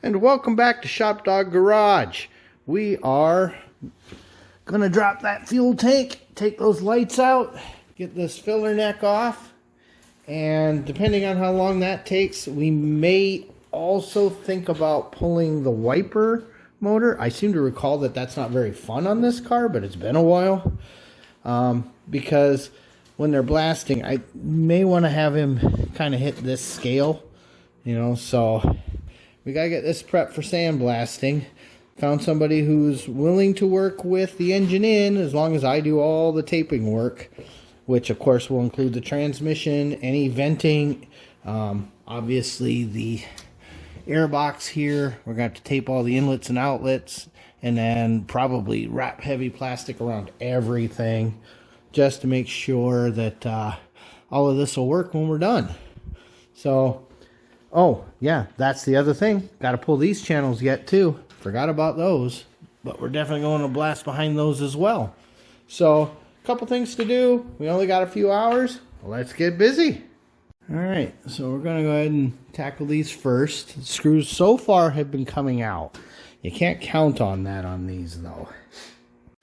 And welcome back to ShopDog-Garage. We are going to drop that fuel tank, take those lights out, get this filler neck off, and depending on how long that takes, we may also think about pulling the wiper motor. I seem to recall that that's not very fun on this car, but it's been a while. Because when they're blasting, I may want to have him kind of hit this scale, you know, so we got to get this prepped for sandblasting. Found somebody who's willing to work with the engine in as long as I do all the taping work, which of course will include the transmission, any venting, obviously the air box here. We're going to have to tape all the inlets and outlets, and then probably wrap heavy plastic around everything just to make sure that all of this will work when we're done. So, oh yeah, that's the other thing. Got to pull these channels yet too. Forgot about those, but we're definitely going to blast behind those as well. So, a couple things to do. We only got a few hours. Let's get busy. All right, so we're going to go ahead and tackle these first. The screws so far have been coming out. You can't count on that on these though. All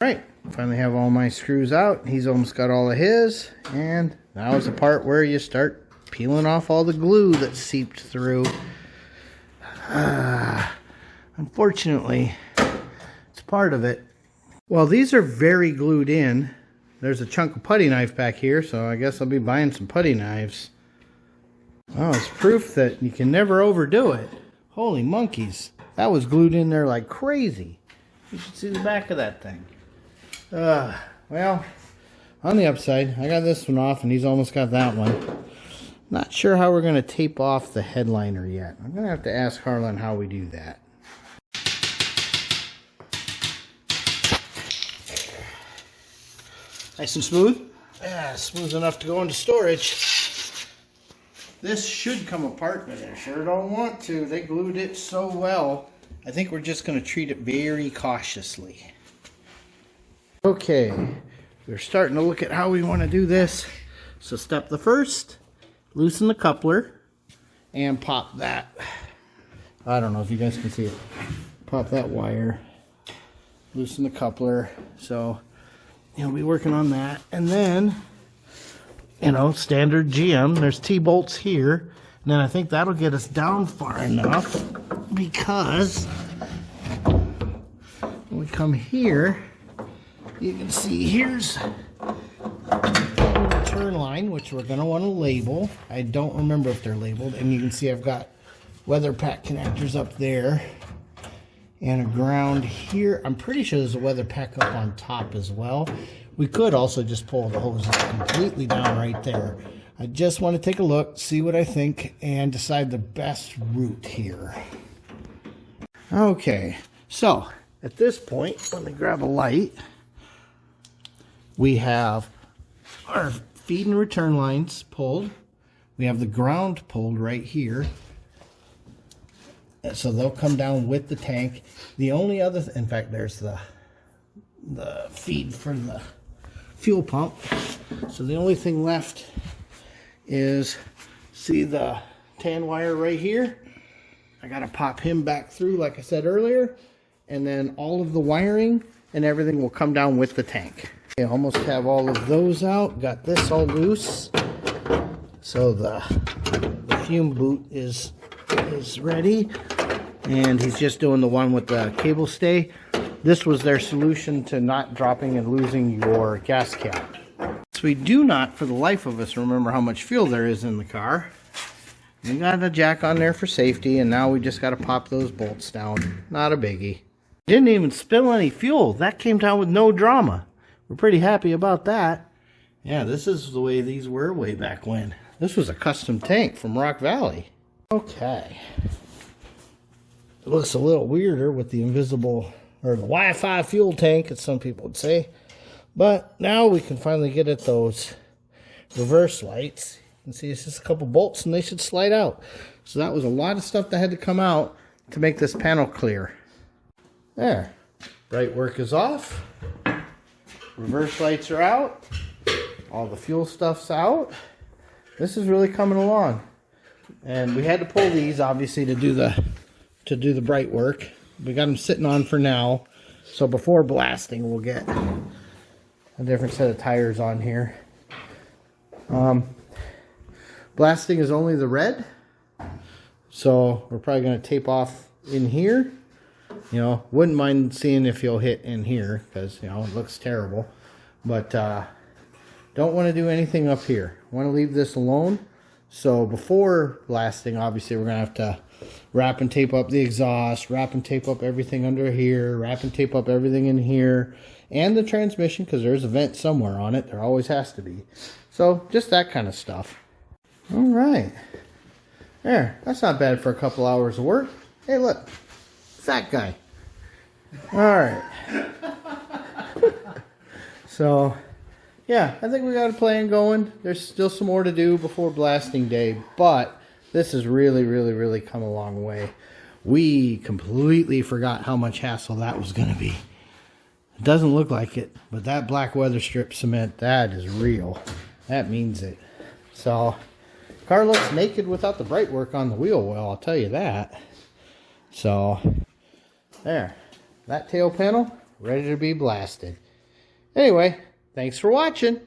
right, finally have all my screws out. He's almost got all of his, and now is the part where you start peeling off all the glue that seeped through. Unfortunately, it's part of it. Well, these are very glued in. There's a chunk of putty knife back here, so I guess I'll be buying some putty knives. Oh, it's proof that you can never overdo it. Holy monkeys. That was glued in there like crazy. You should see the back of that thing. Well, on the upside, I got this one off, and he's almost got that one. Not sure how we're going to tape off the headliner yet. I'm going to have to ask Harlan how we do that. Nice and smooth? Yeah, smooth enough to go into storage. This should come apart, but I sure don't want to. They glued it so well. I think we're just going to treat it very cautiously. Okay, we're starting to look at how we want to do this. So step the first, loosen the coupler, and pop that. I don't know if you guys can see it. Pop that wire, loosen the coupler. So you'll be working on that. And then, you know, standard GM, there's T-bolts here. And then I think that'll get us down far enough, because when we come here, you can see here's the return line, which we're going to want to label. I don't remember if they're labeled. And you can see I've got weather pack connectors up there and a ground here. I'm pretty sure there's a weather pack up on top as well. We could also just pull the hoses completely down right there. I just want to take a look, see what I think, and decide the best route here. Okay, so at this point, let me grab a light. We have our feed and return lines pulled. We have the ground pulled right here. So they'll come down with the tank. The only other, in fact, there's the feed for the fuel pump. So the only thing left is, see the tan wire right here? I gotta pop him back through like I said earlier, and then all of the wiring and everything will come down with the tank. I almost have all of those out. Got this all loose. So the fume boot is ready, and he's just doing the one with the cable stay. This was their solution to not dropping and losing your gas cap. So we do not, for the life of us, remember how much fuel there is in the car. We got a jack on there for safety, and now we just got to pop those bolts down. Not a biggie. Didn't even spill any fuel. That came down with no drama. We're pretty happy about that. Yeah, this is the way these were way back when. This was a custom tank from Rock Valley. Okay. It looks a little weirder with the invisible, or the Wi-Fi fuel tank, as some people would say. But now we can finally get at those reverse lights. You can see it's just a couple bolts and they should slide out. So that was a lot of stuff that had to come out to make this panel clear. There. Bright work is off. Reverse lights are out. All the fuel stuff's out. This is really coming along. And we had to pull these, obviously, to do the to do the bright work. We got them sitting on for now. So before blasting, we'll get a different set of tires on here. Blasting is only the red. So we're probably going to tape off in here. You know, wouldn't mind seeing if you'll hit in here because, you know, it looks terrible. But don't want to do anything up here. Want to leave this alone. So before blasting, obviously, we're going to have to wrap and tape up the exhaust, wrap and tape up everything under here, wrap and tape up everything in here, and the transmission because there's a vent somewhere on it. There always has to be. So just that kind of stuff. All right. There. That's not bad for a couple hours of work. Hey, look. Fat guy. All right. So, yeah, I think we got a plan going. There's still some more to do before blasting day, but this has really, really, really come a long way. We completely forgot how much hassle that was going to be. It doesn't look like it, but that black weather strip cement, that is real. That means it. So, car looks naked without the bright work on the wheel well, I'll tell you that. So, there. That tail panel, ready to be blasted. Anyway, thanks for watching.